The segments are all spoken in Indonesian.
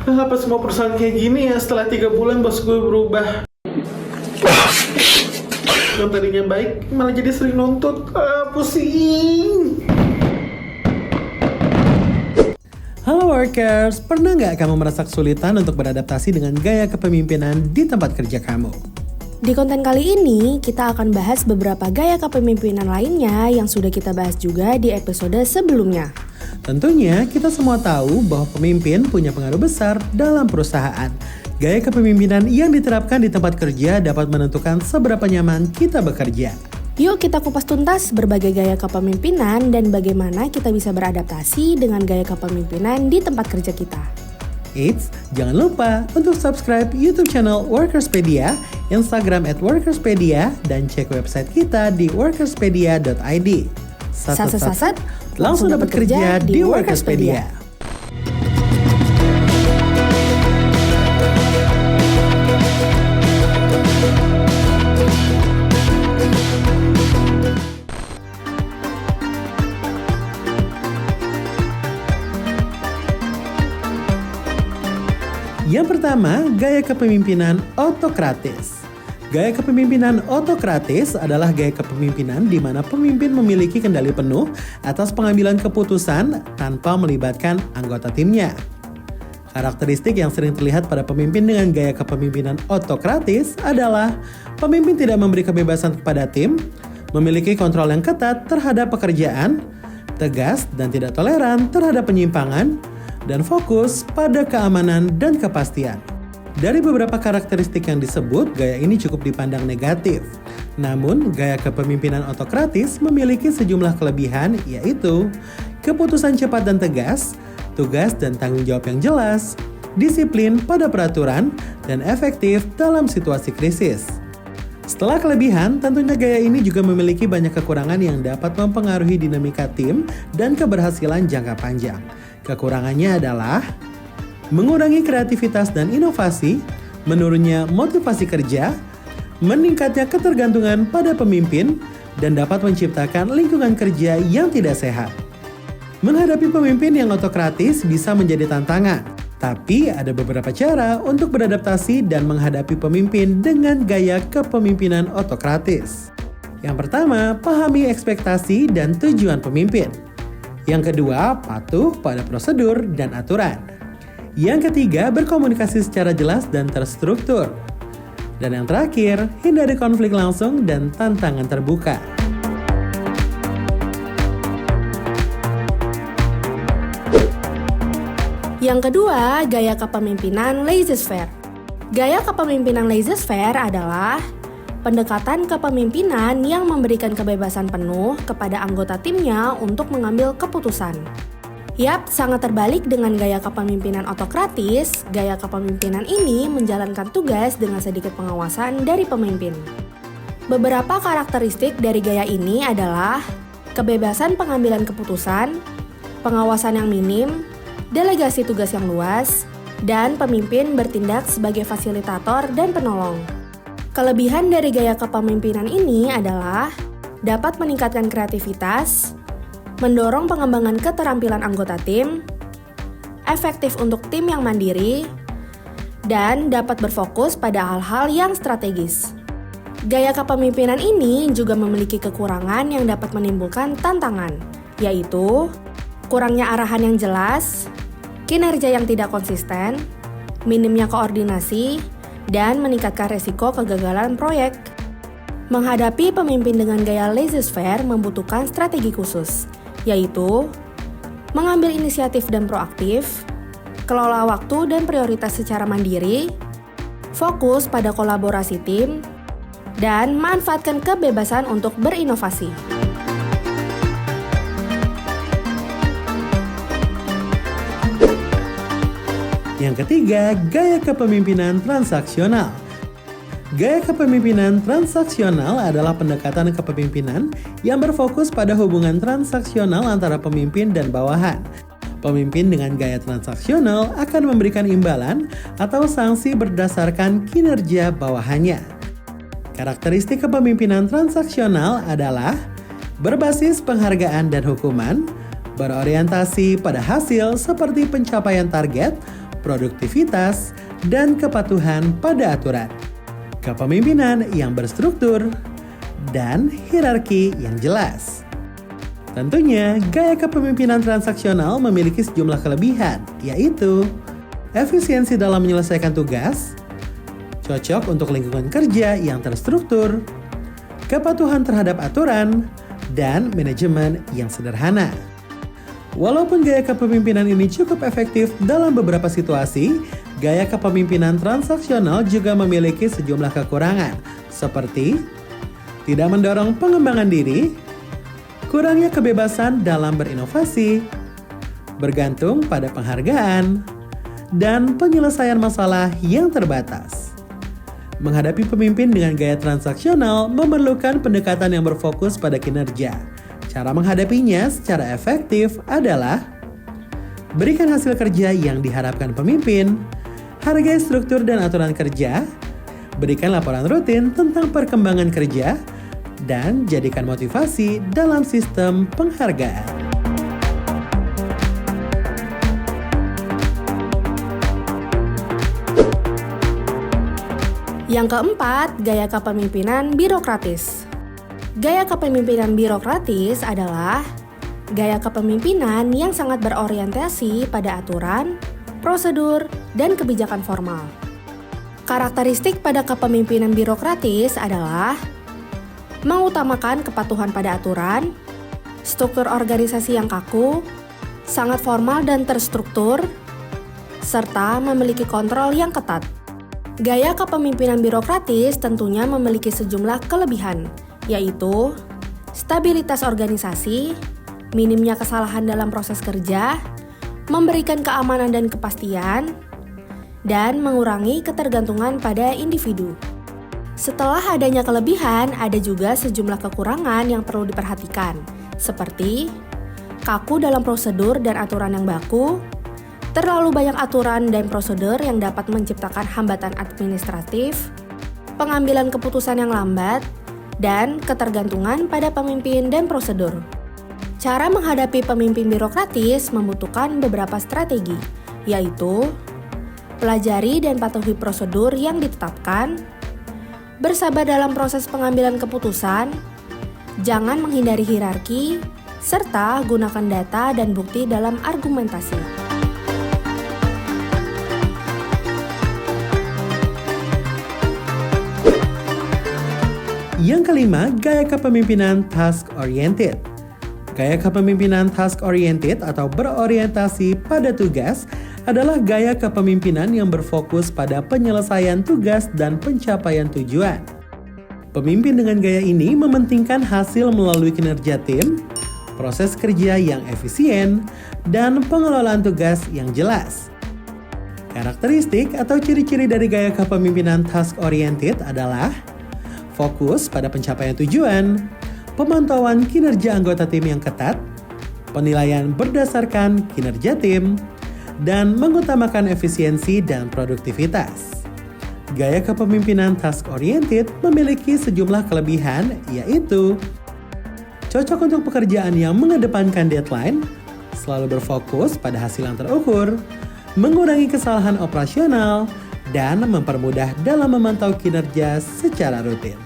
Apa semua perusahaan kayak gini ya? Setelah 3 bulan bos gue berubah. Yang tadinya baik malah jadi sering nuntut. Pusing. Halo workers, pernah nggak kamu merasa kesulitan untuk beradaptasi dengan gaya kepemimpinan di tempat kerja kamu? Di konten kali ini, kita akan bahas beberapa gaya kepemimpinan lainnya yang sudah kita bahas juga di episode sebelumnya. Tentunya kita semua tahu bahwa pemimpin punya pengaruh besar dalam perusahaan. Gaya kepemimpinan yang diterapkan di tempat kerja dapat menentukan seberapa nyaman kita bekerja. Yuk kita kupas tuntas berbagai gaya kepemimpinan dan bagaimana kita bisa beradaptasi dengan gaya kepemimpinan di tempat kerja kita. Eits, jangan lupa untuk subscribe YouTube channel Workerspedia, Instagram @Workerspedia, dan cek website kita di workerspedia.id. Sat, langsung dapat kerja di Workerspedia. Yang pertama, gaya kepemimpinan otokratis. Gaya kepemimpinan otokratis adalah gaya kepemimpinan di mana pemimpin memiliki kendali penuh atas pengambilan keputusan tanpa melibatkan anggota timnya. Karakteristik yang sering terlihat pada pemimpin dengan gaya kepemimpinan otokratis adalah pemimpin tidak memberi kebebasan kepada tim, memiliki kontrol yang ketat terhadap pekerjaan, tegas dan tidak toleran terhadap penyimpangan, dan fokus pada keamanan dan kepastian. Dari beberapa karakteristik yang disebut, gaya ini cukup dipandang negatif. Namun, gaya kepemimpinan otokratis memiliki sejumlah kelebihan, yaitu keputusan cepat dan tegas, tugas dan tanggung jawab yang jelas, disiplin pada peraturan, dan efektif dalam situasi krisis. Setelah kelebihan, tentunya gaya ini juga memiliki banyak kekurangan yang dapat mempengaruhi dinamika tim dan keberhasilan jangka panjang. Kekurangannya adalah mengurangi kreativitas dan inovasi, menurunnya motivasi kerja, meningkatnya ketergantungan pada pemimpin, dan dapat menciptakan lingkungan kerja yang tidak sehat. Menghadapi pemimpin yang otokratis bisa menjadi tantangan, tapi ada beberapa cara untuk beradaptasi dan menghadapi pemimpin dengan gaya kepemimpinan otokratis. Yang pertama, pahami ekspektasi dan tujuan pemimpin. Yang kedua, patuh pada prosedur dan aturan. Yang ketiga, berkomunikasi secara jelas dan terstruktur. Dan yang terakhir, hindari konflik langsung dan tantangan terbuka. Yang kedua, gaya kepemimpinan laissez-faire. Gaya kepemimpinan laissez-faire adalah pendekatan kepemimpinan yang memberikan kebebasan penuh kepada anggota timnya untuk mengambil keputusan. Yap, sangat terbalik dengan gaya kepemimpinan otokratis. Gaya kepemimpinan ini menjalankan tugas dengan sedikit pengawasan dari pemimpin. Beberapa karakteristik dari gaya ini adalah kebebasan pengambilan keputusan, pengawasan yang minim, delegasi tugas yang luas, dan pemimpin bertindak sebagai fasilitator dan penolong. Kelebihan dari gaya kepemimpinan ini adalah dapat meningkatkan kreativitas, mendorong pengembangan keterampilan anggota tim, efektif untuk tim yang mandiri, dan dapat berfokus pada hal-hal yang strategis. Gaya kepemimpinan ini juga memiliki kekurangan yang dapat menimbulkan tantangan, yaitu kurangnya arahan yang jelas, kinerja yang tidak konsisten, minimnya koordinasi, dan meningkatkan resiko kegagalan proyek. Menghadapi pemimpin dengan gaya laissez-faire membutuhkan strategi khusus, yaitu mengambil inisiatif dan proaktif, kelola waktu dan prioritas secara mandiri, fokus pada kolaborasi tim, dan manfaatkan kebebasan untuk berinovasi. Yang ketiga, gaya kepemimpinan transaksional. Gaya kepemimpinan transaksional adalah pendekatan kepemimpinan yang berfokus pada hubungan transaksional antara pemimpin dan bawahan. Pemimpin dengan gaya transaksional akan memberikan imbalan atau sanksi berdasarkan kinerja bawahannya. Karakteristik kepemimpinan transaksional adalah berbasis penghargaan dan hukuman, berorientasi pada hasil seperti pencapaian target, produktivitas, dan kepatuhan pada aturan. Kepemimpinan yang berstruktur dan hierarki yang jelas. Tentunya, gaya kepemimpinan transaksional memiliki sejumlah kelebihan, yaitu efisiensi dalam menyelesaikan tugas, cocok untuk lingkungan kerja yang terstruktur, kepatuhan terhadap aturan, dan manajemen yang sederhana. Walaupun gaya kepemimpinan ini cukup efektif dalam beberapa situasi, gaya kepemimpinan transaksional juga memiliki sejumlah kekurangan, seperti tidak mendorong pengembangan diri, kurangnya kebebasan dalam berinovasi, bergantung pada penghargaan, dan penyelesaian masalah yang terbatas. Menghadapi pemimpin dengan gaya transaksional memerlukan pendekatan yang berfokus pada kinerja. Cara menghadapinya secara efektif adalah berikan hasil kerja yang diharapkan pemimpin, hargai struktur dan aturan kerja, berikan laporan rutin tentang perkembangan kerja, dan jadikan motivasi dalam sistem penghargaan. Yang keempat, gaya kepemimpinan birokratis. Gaya kepemimpinan birokratis adalah gaya kepemimpinan yang sangat berorientasi pada aturan, prosedur, dan kebijakan formal. Karakteristik pada kepemimpinan birokratis adalah mengutamakan kepatuhan pada aturan, struktur organisasi yang kaku, sangat formal dan terstruktur, serta memiliki kontrol yang ketat. Gaya kepemimpinan birokratis tentunya memiliki sejumlah kelebihan, yaitu stabilitas organisasi, minimnya kesalahan dalam proses kerja, memberikan keamanan dan kepastian, dan mengurangi ketergantungan pada individu. Setelah adanya kelebihan, ada juga sejumlah kekurangan yang perlu diperhatikan, seperti kaku dalam prosedur dan aturan yang baku, terlalu banyak aturan dan prosedur yang dapat menciptakan hambatan administratif, pengambilan keputusan yang lambat, dan ketergantungan pada pemimpin dan prosedur. Cara menghadapi pemimpin birokratis membutuhkan beberapa strategi, yaitu pelajari dan patuhi prosedur yang ditetapkan, bersabar dalam proses pengambilan keputusan, jangan menghindari hierarki, serta gunakan data dan bukti dalam argumentasi. Yang kelima, gaya kepemimpinan task-oriented. Gaya kepemimpinan task-oriented atau berorientasi pada tugas adalah gaya kepemimpinan yang berfokus pada penyelesaian tugas dan pencapaian tujuan. Pemimpin dengan gaya ini mementingkan hasil melalui kinerja tim, proses kerja yang efisien, dan pengelolaan tugas yang jelas. Karakteristik atau ciri-ciri dari gaya kepemimpinan task-oriented adalah fokus pada pencapaian tujuan, pemantauan kinerja anggota tim yang ketat, penilaian berdasarkan kinerja tim, dan mengutamakan efisiensi dan produktivitas. Gaya kepemimpinan task-oriented memiliki sejumlah kelebihan, yaitu cocok untuk pekerjaan yang mengedepankan deadline, selalu berfokus pada hasil yang terukur, mengurangi kesalahan operasional, dan mempermudah dalam memantau kinerja secara rutin.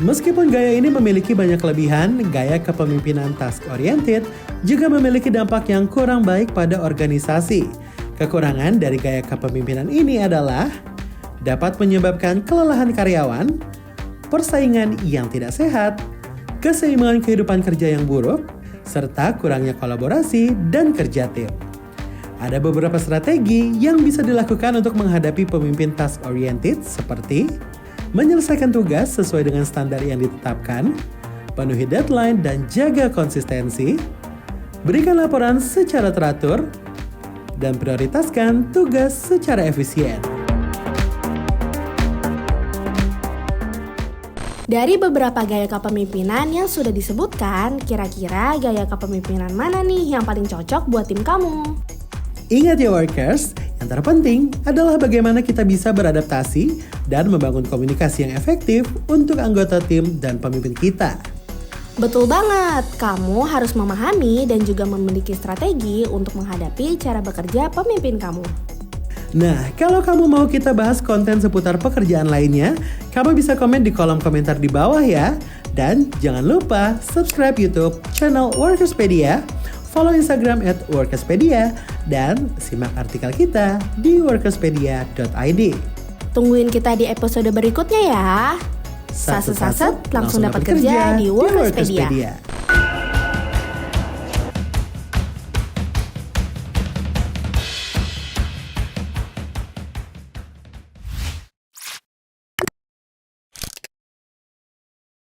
Meskipun gaya ini memiliki banyak kelebihan, gaya kepemimpinan task-oriented juga memiliki dampak yang kurang baik pada organisasi. Kekurangan dari gaya kepemimpinan ini adalah dapat menyebabkan kelelahan karyawan, persaingan yang tidak sehat, keseimbangan kehidupan kerja yang buruk, serta kurangnya kolaborasi dan kerja tim. Ada beberapa strategi yang bisa dilakukan untuk menghadapi pemimpin task-oriented seperti menyelesaikan tugas sesuai dengan standar yang ditetapkan, penuhi deadline dan jaga konsistensi, berikan laporan secara teratur, dan prioritaskan tugas secara efisien. Dari beberapa gaya kepemimpinan yang sudah disebutkan, kira-kira gaya kepemimpinan mana nih yang paling cocok buat tim kamu? Ingat ya workers, yang terpenting adalah bagaimana kita bisa beradaptasi dan membangun komunikasi yang efektif untuk anggota tim dan pemimpin kita. Betul banget, kamu harus memahami dan juga memiliki strategi untuk menghadapi cara bekerja pemimpin kamu. Nah, kalau kamu mau kita bahas konten seputar pekerjaan lainnya, kamu bisa komen di kolom komentar di bawah ya. Dan jangan lupa subscribe YouTube channel Workerspedia, follow Instagram @workerspedia, dan simak artikel kita di workerspedia.id. Tungguin kita di episode berikutnya ya. Saset-saset langsung dapat kerja di Workerspedia.